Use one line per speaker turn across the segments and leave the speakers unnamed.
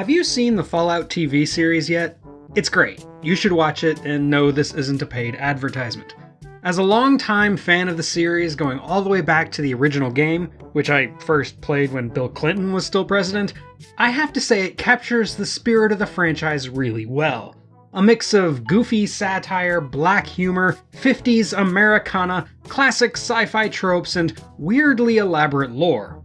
Have you seen the Fallout TV series yet? It's great. You should watch it, and no, this isn't a paid advertisement. As a longtime fan of the series, going all the way back to the original game, which I first played when Bill Clinton was still president, I have to say it captures the spirit of the franchise really well. A mix of goofy satire, black humor, 50s Americana, classic sci-fi tropes, and weirdly elaborate lore.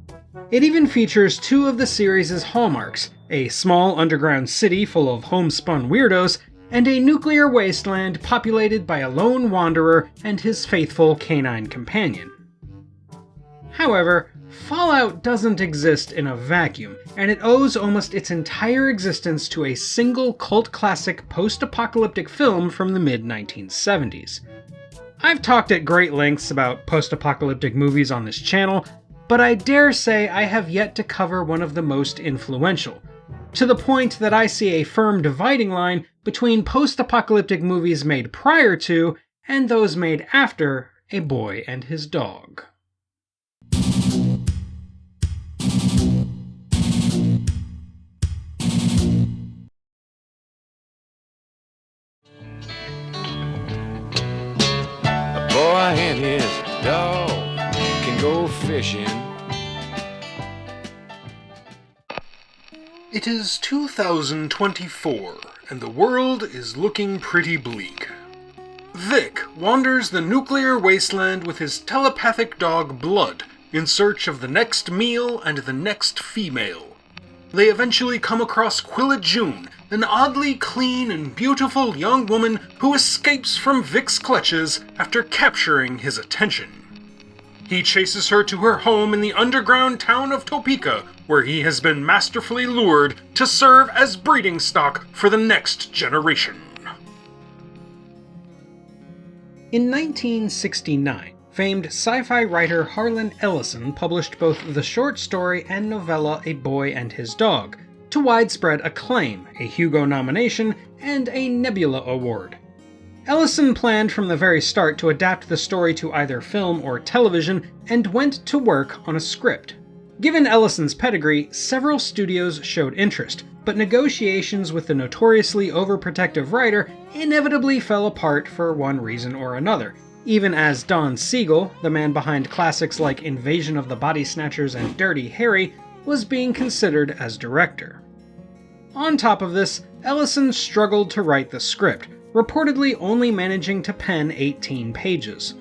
It even features two of the series' hallmarks, a small underground city full of homespun weirdos, and a nuclear wasteland populated by a lone wanderer and his faithful canine companion. However, Fallout doesn't exist in a vacuum, and it owes almost its entire existence to a single cult classic post-apocalyptic film from the mid-1970s. I've talked at great lengths about post-apocalyptic movies on this channel, but I dare say I have yet to cover one of the most influential, to the point that I see a firm dividing line between post-apocalyptic movies made prior to and those made after A Boy and His Dog.
A boy and his dog can go fishing.
It is 2024, and the world is looking pretty bleak. Vic wanders the nuclear wasteland with his telepathic dog Blood in search of the next meal and the next female. They eventually come across Quilla June, an oddly clean and beautiful young woman who escapes from Vic's clutches after capturing his attention. He chases her to her home in the underground town of Topeka, where he has been masterfully lured to serve as breeding stock for the next generation.
In 1969, famed sci-fi writer Harlan Ellison published both the short story and novella A Boy and His Dog, to widespread acclaim, a Hugo nomination, and a Nebula Award. Ellison planned from the very start to adapt the story to either film or television, and went to work on a script. Given Ellison's pedigree, several studios showed interest, but negotiations with the notoriously overprotective writer inevitably fell apart for one reason or another, even as Don Siegel, the man behind classics like Invasion of the Body Snatchers and Dirty Harry, was being considered as director. On top of this, Ellison struggled to write the script, reportedly only managing to pen 18 pages.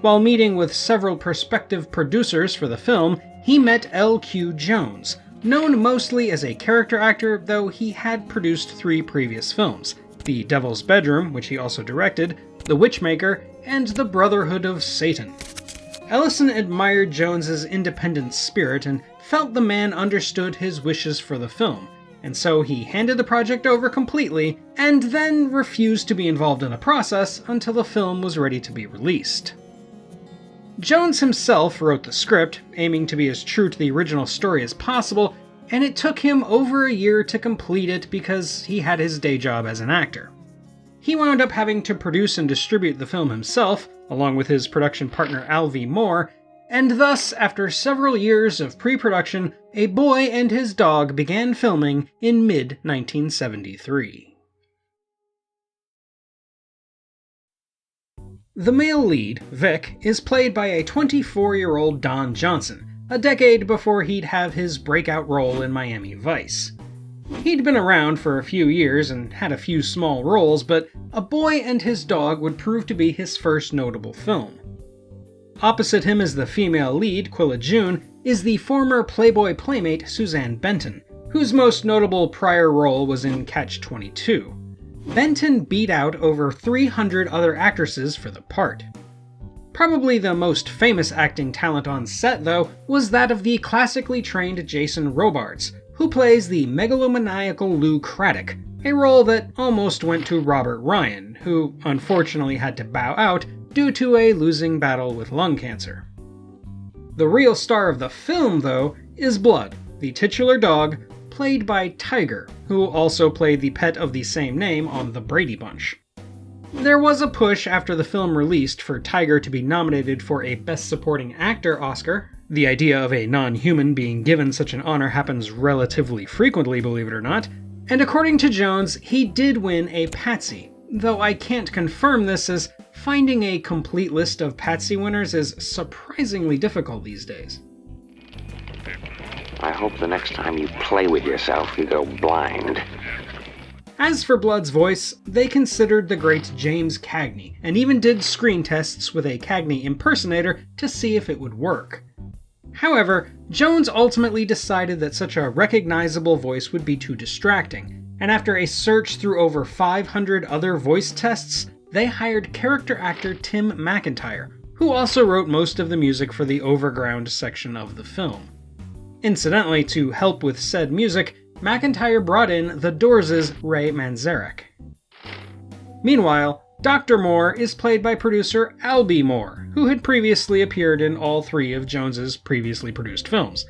While meeting with several prospective producers for the film, he met L.Q. Jones, known mostly as a character actor, though he had produced 3 previous films: The Devil's Bedroom, which he also directed, The Witchmaker, and The Brotherhood of Satan. Ellison admired Jones's independent spirit and felt the man understood his wishes for the film, and so he handed the project over completely, and then refused to be involved in the process until the film was ready to be released. Jones himself wrote the script, aiming to be as true to the original story as possible, and it took him over a year to complete it because he had his day job as an actor. He wound up having to produce and distribute the film himself, along with his production partner Al V. Moore, and thus, after several years of pre-production, A Boy and His Dog began filming in mid-1973. The male lead, Vic, is played by a 24-year-old Don Johnson, a decade before he'd have his breakout role in Miami Vice. He'd been around for a few years and had a few small roles, but A Boy and His Dog would prove to be his first notable film. Opposite him as the female lead, Quilla June, is the former Playboy playmate Suzanne Benton, whose most notable prior role was in Catch-22. Benton beat out over 300 other actresses for the part. Probably the most famous acting talent on set, though, was that of the classically trained Jason Robards, who plays the megalomaniacal Lou Craddock, a role that almost went to Robert Ryan, who unfortunately had to bow out due to a losing battle with lung cancer. The real star of the film, though, is Blood, the titular dog, played by Tiger, who also played the pet of the same name on The Brady Bunch. There was a push after the film released for Tiger to be nominated for a Best Supporting Actor Oscar, The idea of a non-human being given such an honor happens relatively frequently, believe it or not, and according to Jones, he did win a Patsy, though I can't confirm this as finding a complete list of Patsy winners is surprisingly difficult these days.
I hope the next time you play with yourself, you go blind.
As for Blood's voice, they considered the great James Cagney, and even did screen tests with a Cagney impersonator to see if it would work. However, Jones ultimately decided that such a recognizable voice would be too distracting, and after a search through over 500 other voice tests, they hired character actor Tim McIntyre, who also wrote most of the music for the overground section of the film. Incidentally, to help with said music, McIntyre brought in The Doors' Ray Manzarek. Meanwhile, Dr. Moore is played by producer Albie Moore, who had previously appeared in all three of Jones's previously produced films.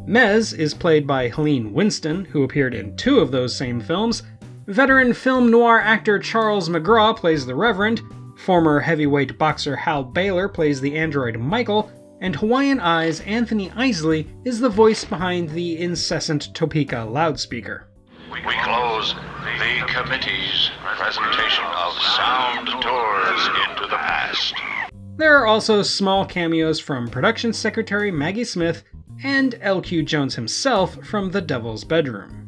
Mez is played by Helene Winston, who appeared in 2 of those same films. Veteran film noir actor Charles McGraw plays the Reverend, former heavyweight boxer Hal Baylor plays the android Michael, and Hawaiian Eyes Anthony Isley is the voice behind the incessant Topeka loudspeaker.
We close the committee's presentation of Sound Tours into the Past.
There are also small cameos from production secretary Maggie Smith and L.Q. Jones himself from The Devil's Bedroom.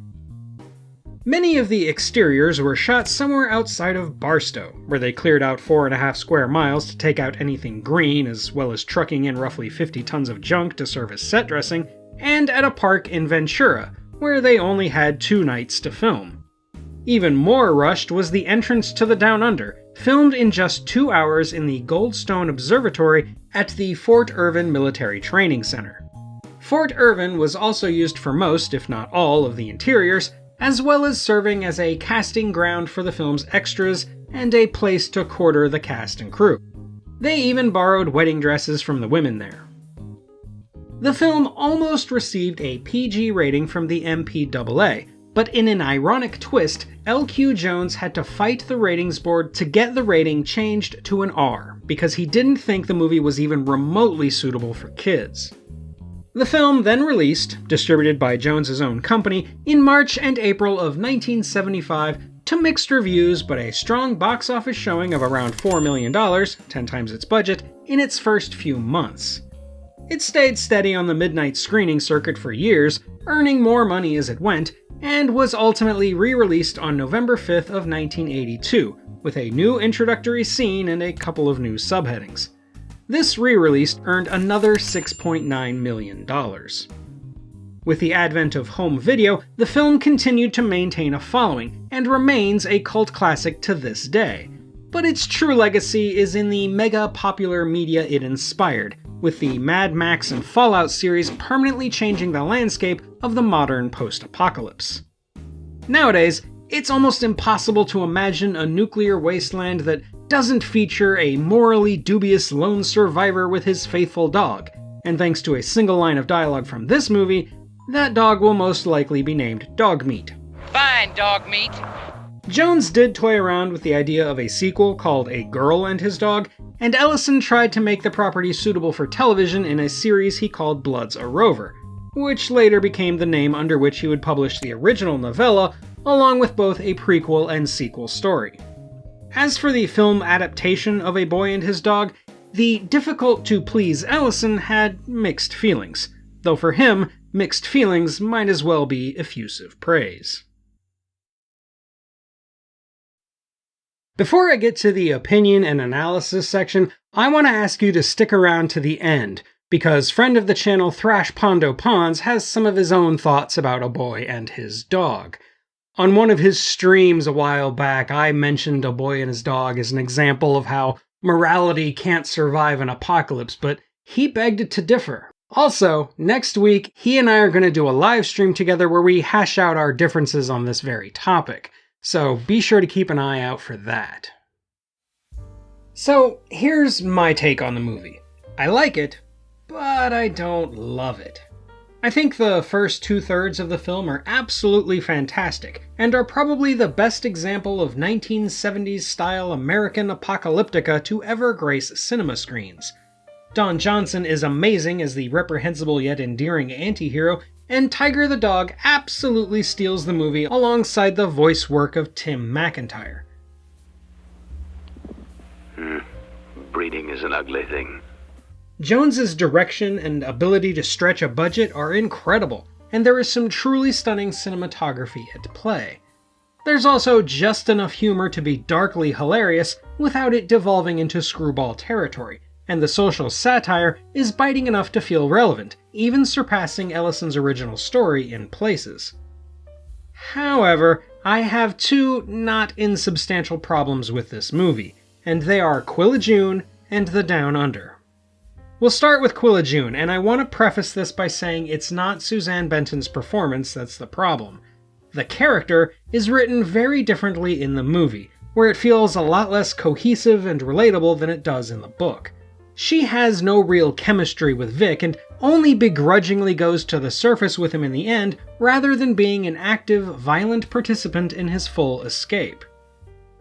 Many of the exteriors were shot somewhere outside of Barstow, where they cleared out 4.5 square miles to take out anything green, as well as trucking in roughly 50 tons of junk to serve as set dressing, and at a park in Ventura, where they only had 2 nights to film. Even more rushed was the entrance to the Down Under, filmed in just 2 hours in the Goldstone Observatory at the Fort Irvine Military Training Center. Fort Irvine was also used for most, if not all, of the interiors, as well as serving as a casting ground for the film's extras and a place to quarter the cast and crew. They even borrowed wedding dresses from the women there. The film almost received a PG rating from the MPAA, but in an ironic twist, L.Q. Jones had to fight the ratings board to get the rating changed to an R, because he didn't think the movie was even remotely suitable for kids. The film then released, distributed by Jones's own company, in March and April of 1975 to mixed reviews but a strong box office showing of around $4 million, 10 times its budget, in its first few months. It stayed steady on the midnight screening circuit for years, earning more money as it went, and was ultimately re-released on November 5th of 1982, with a new introductory scene and a couple of new subheadings. This re-release earned another $6.9 million. With the advent of home video, the film continued to maintain a following, and remains a cult classic to this day. But its true legacy is in the mega-popular media it inspired, with the Mad Max and Fallout series permanently changing the landscape of the modern post-apocalypse. Nowadays, it's almost impossible to imagine a nuclear wasteland that doesn't feature a morally dubious lone survivor with his faithful dog, and thanks to a single line of dialogue from this movie, that dog will most likely be named Dogmeat.
Fine, Dogmeat.
Jones did toy around with the idea of a sequel called A Girl and His Dog, and Ellison tried to make the property suitable for television in a series he called Blood's a Rover, which later became the name under which he would publish the original novella, along with both a prequel and sequel story. As for the film adaptation of A Boy and His Dog, the difficult-to-please Ellison had mixed feelings, though for him, mixed feelings might as well be effusive praise. Before I get to the opinion and analysis section, I want to ask you to stick around to the end, because friend of the channel Thrashpondo Pons has some of his own thoughts about A Boy and His Dog. On one of his streams a while back, I mentioned A Boy and His Dog as an example of how morality can't survive an apocalypse, but he begged to differ. Also, next week, he and I are going to do a live stream together where we hash out our differences on this very topic, so be sure to keep an eye out for that. So, here's my take on the movie. I like it, but I don't love it. I think the first 2/3 of the film are absolutely fantastic, and are probably the best example of 1970s style American apocalyptica to ever grace cinema screens. Don Johnson is amazing as the reprehensible yet endearing anti-hero, and Tiger the dog absolutely steals the movie alongside the voice work of Tim McIntyre.
Breeding is an ugly thing.
Jones's direction and ability to stretch a budget are incredible, and there is some truly stunning cinematography at play. There's also just enough humor to be darkly hilarious without it devolving into screwball territory, and the social satire is biting enough to feel relevant, even surpassing Ellison's original story in places. However, I have two not insubstantial problems with this movie, and they are Quilla-June and the Down Under. We'll start with Quilla-June, and I want to preface this by saying it's not Suzanne Benton's performance that's the problem. The character is written very differently in the movie, where it feels a lot less cohesive and relatable than it does in the book. She has no real chemistry with Vic and only begrudgingly goes to the surface with him in the end, rather than being an active, violent participant in his full escape.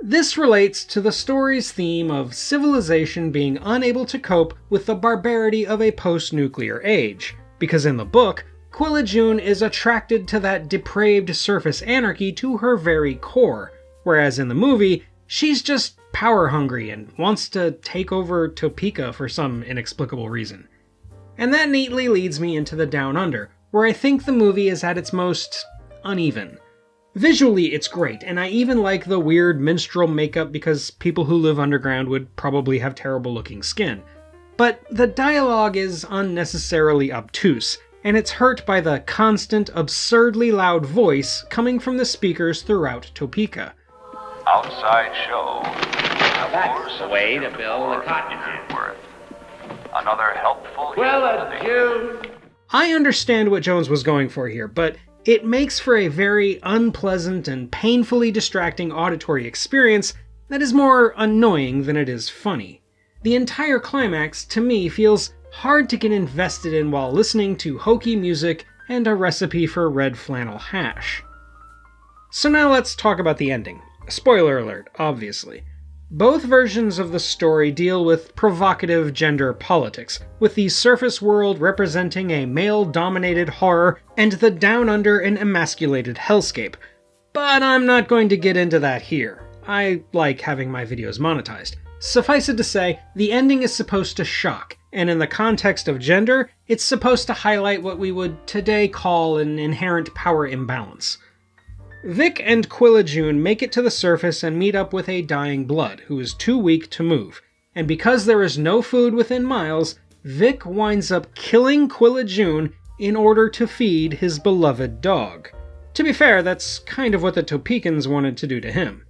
This relates to the story's theme of civilization being unable to cope with the barbarity of a post-nuclear age, because in the book, Quilla-June is attracted to that depraved surface anarchy to her very core, whereas in the movie, she's just power-hungry and wants to take over Topeka for some inexplicable reason. And that neatly leads me into the Down Under, where I think the movie is at its most uneven. Visually, it's great, and I even like the weird minstrel makeup because people who live underground would probably have terrible-looking skin. But the dialogue is unnecessarily obtuse, and it's hurt by the constant, absurdly loud voice coming from the speakers throughout Topeka.
Outside show.
Now that's the way to build a cotton gin.
Another helpful
Quilla-June.
I understand what Jones was going for here, but it makes for a very unpleasant and painfully distracting auditory experience that is more annoying than it is funny. The entire climax, to me, feels hard to get invested in while listening to hokey music and a recipe for red flannel hash. So now let's talk about the ending. Spoiler alert, obviously. Both versions of the story deal with provocative gender politics, with the surface world representing a male-dominated horror and the Down Under an emasculated hellscape. But I'm not going to get into that here. I like having my videos monetized. Suffice it to say, the ending is supposed to shock, and in the context of gender, it's supposed to highlight what we would today call an inherent power imbalance. Vic and Quilla-June make it to the surface and meet up with a dying Blood, who is too weak to move, and because there is no food within miles, Vic winds up killing Quilla-June in order to feed his beloved dog. To be fair, that's kind of what the Topekans wanted to do to him.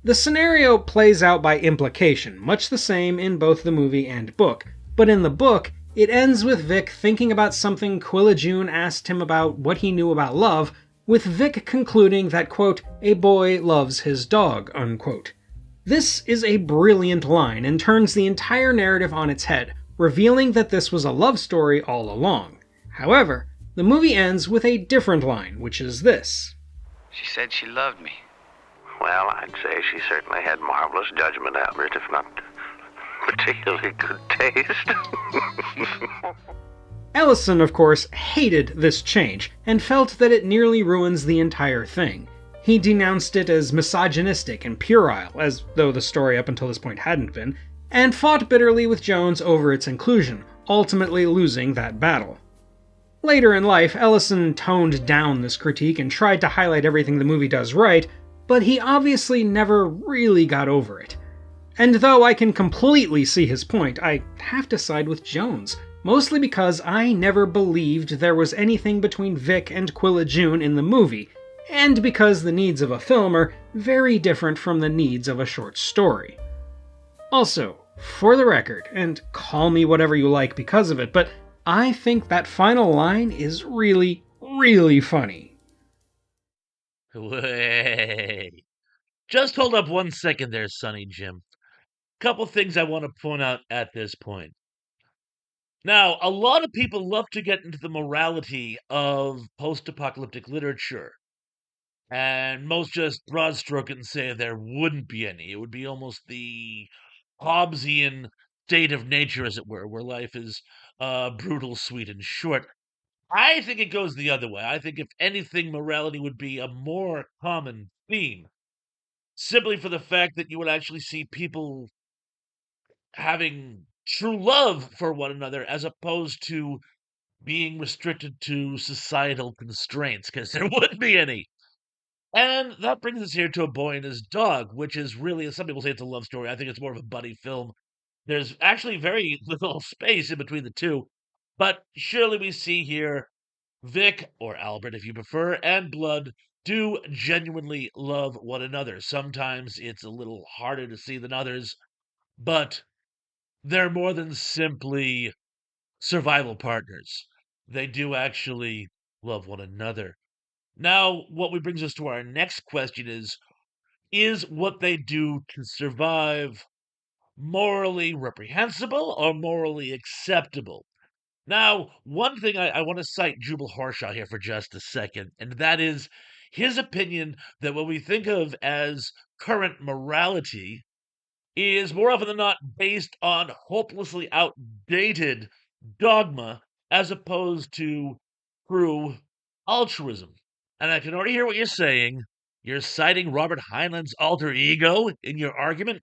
The scenario plays out by implication, much the same in both the movie and book, but in the book, it ends with Vic thinking about something Quilla-June asked him about what he knew about love, with Vic concluding that, quote, a boy loves his dog, unquote. This is a brilliant line and turns the entire narrative on its head, revealing that this was a love story all along. However, the movie ends with a different line, which is this.
She said she loved me.
Well, I'd say she certainly had marvelous judgment, Albert, if not particularly good taste.
Ellison, of course, hated this change, and felt that it nearly ruins the entire thing. He denounced it as misogynistic and puerile, as though the story up until this point hadn't been, and fought bitterly with Jones over its inclusion, ultimately losing that battle. Later in life, Ellison toned down this critique and tried to highlight everything the movie does right, but he obviously never really got over it. And though I can completely see his point, I have to side with Jones, mostly because I never believed there was anything between Vic and Quilla-June in the movie, and because the needs of a film are very different from the needs of a short story. Also, for the record, and call me whatever you like because of it, but I think that final line is really, really funny.
Wait. Just hold up 1 second there, Sonny Jim. Couple things I want to point out at this point. Now, a lot of people love to get into the morality of post-apocalyptic literature, and most just broad stroke it and say there wouldn't be any. It would be almost the Hobbesian state of nature, as it where life is brutal, sweet, and short. I think it goes the other way. I think if anything, morality would be a more common theme, simply for the fact that you would actually see people having true love for one another as opposed to being restricted to societal constraints, because there wouldn't be any. And that brings us here to A Boy and His Dog, which is really, some people say it's a love story. I think it's more of a buddy film. There's actually very little space in between the two, but surely we see here Vic, or Albert if you prefer, and Blood do genuinely love one another. Sometimes it's a little harder to see than others, but they're more than simply survival partners. They do actually love one another. Now, what we brings us to our next question is what they do to survive morally reprehensible or morally acceptable? Now, one thing I want to cite Jubal Harshaw here for just a second, and that is his opinion that what we think of as current morality is more often than not based on hopelessly outdated dogma as opposed to true altruism. And I can already hear what you're saying. You're citing Robert Heinlein's alter ego in your argument.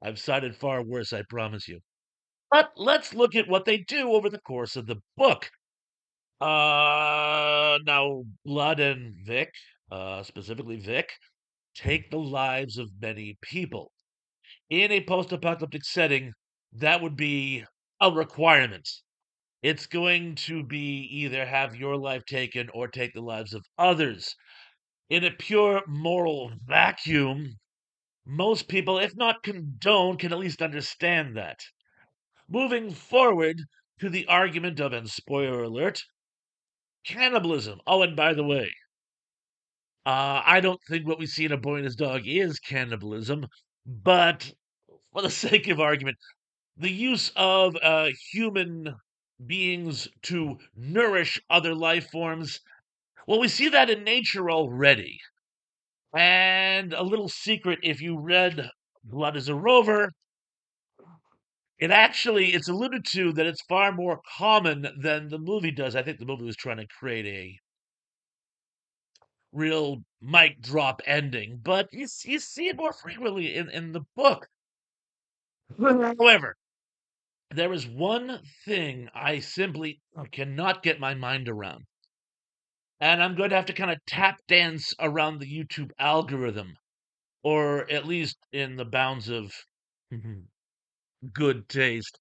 I've cited far worse, I promise you. But let's look at what they do over the course of the book. Now, Blood and Vic, specifically Vic, take the lives of many people. In a post-apocalyptic setting, that would be a requirement. It's going to be either have your life taken or take the lives of others. In a pure moral vacuum, most people, if not condone, can at least understand that. Moving forward to the argument of, and spoiler alert, cannibalism. Oh, and by the way, I don't think what we see in A Boy and His Dog is cannibalism, but for the sake of argument, the use of human beings to nourish other life forms, well, we see that in nature already. And a little secret, if you read Blood as a Rover, it's alluded to that it's far more common than the movie does. I think the movie was trying to create a real mic drop ending, but you see it more frequently in the book. However, there is one thing I simply cannot get my mind around, and I'm going to have to kind of tap dance around the YouTube algorithm, or at least in the bounds of good taste,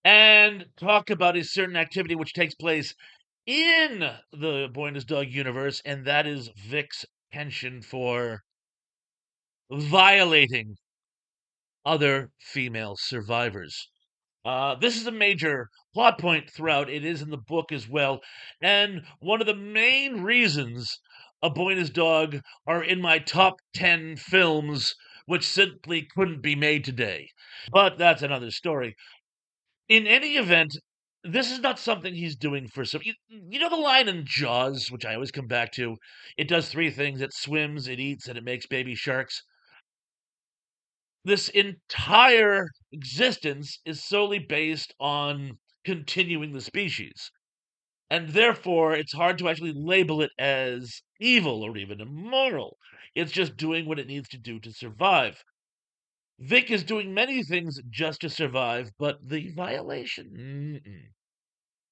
and talk about a certain activity which takes place in the Boy and His Dog universe, and that is Vic's penchant for violating other female survivors. This is a major plot point throughout. It is in the book as well. And one of the main reasons A Boy and His Dog are in my top 10 films, which simply couldn't be made today. But that's another story. In any event, this is not something he's doing for some. You know the line in Jaws, which I always come back to? It does three things: it swims, it eats, and it makes baby sharks. This entire existence is solely based on continuing the species. And therefore, it's hard to actually label it as evil or even immoral. It's just doing what it needs to do to survive. Vic is doing many things just to survive, but the violation,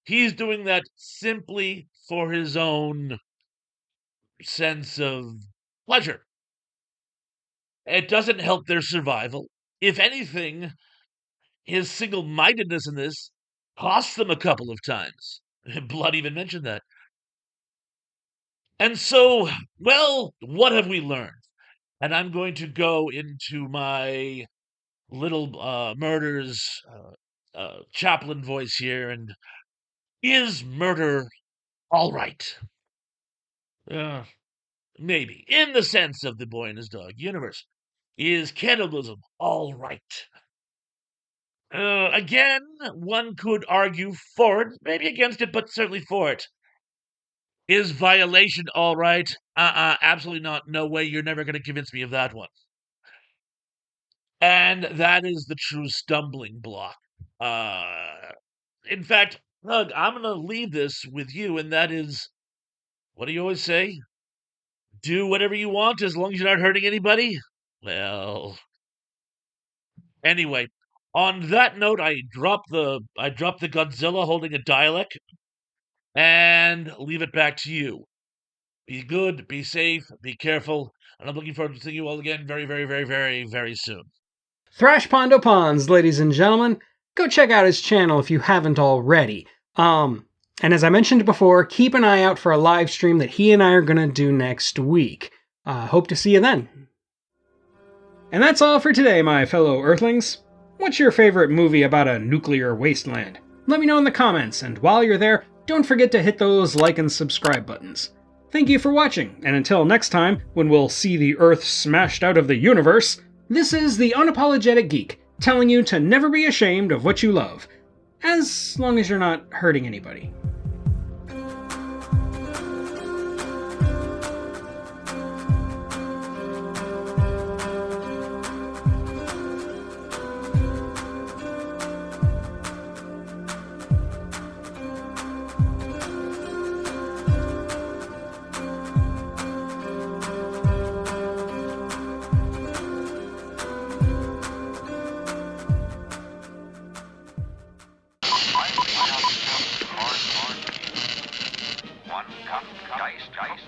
he's doing that simply for his own sense of pleasure. It doesn't help their survival. If anything, his single-mindedness in this cost them a couple of times. Blood even mentioned that. And so, well, what have we learned? And I'm going to go into my little murders chaplain voice here. And is murder all right? Maybe. In the sense of the Boy and His Dog universe. Is cannibalism all right? Again, one could argue for it, maybe against it, but certainly for it. Is violation all right? Absolutely not. No way. You're never going to convince me of that one. And that is the true stumbling block. In fact, Doug, I'm going to leave this with you, and that is, what do you always say? Do whatever you want as long as you're not hurting anybody? Well, anyway, on that note, I drop the Godzilla holding a dialect and leave it back to you. Be good, be safe, be careful, and I'm looking forward to seeing you all again very, very, very, very, very soon.
Thrashpondo Pons, ladies and gentlemen. Go check out his channel if you haven't already. And as I mentioned before, keep an eye out for a live stream that he and I are going to do next week. Hope to see you then. And that's all for today, my fellow Earthlings. What's your favorite movie about a nuclear wasteland? Let me know in the comments, and while you're there, don't forget to hit those like and subscribe buttons. Thank you for watching, and until next time, when we'll see the Earth smashed out of the universe, this is the Unapologetic Geek, telling you to never be ashamed of what you love, as long as you're not hurting anybody.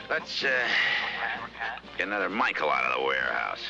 Let's get another Michael out of the warehouse.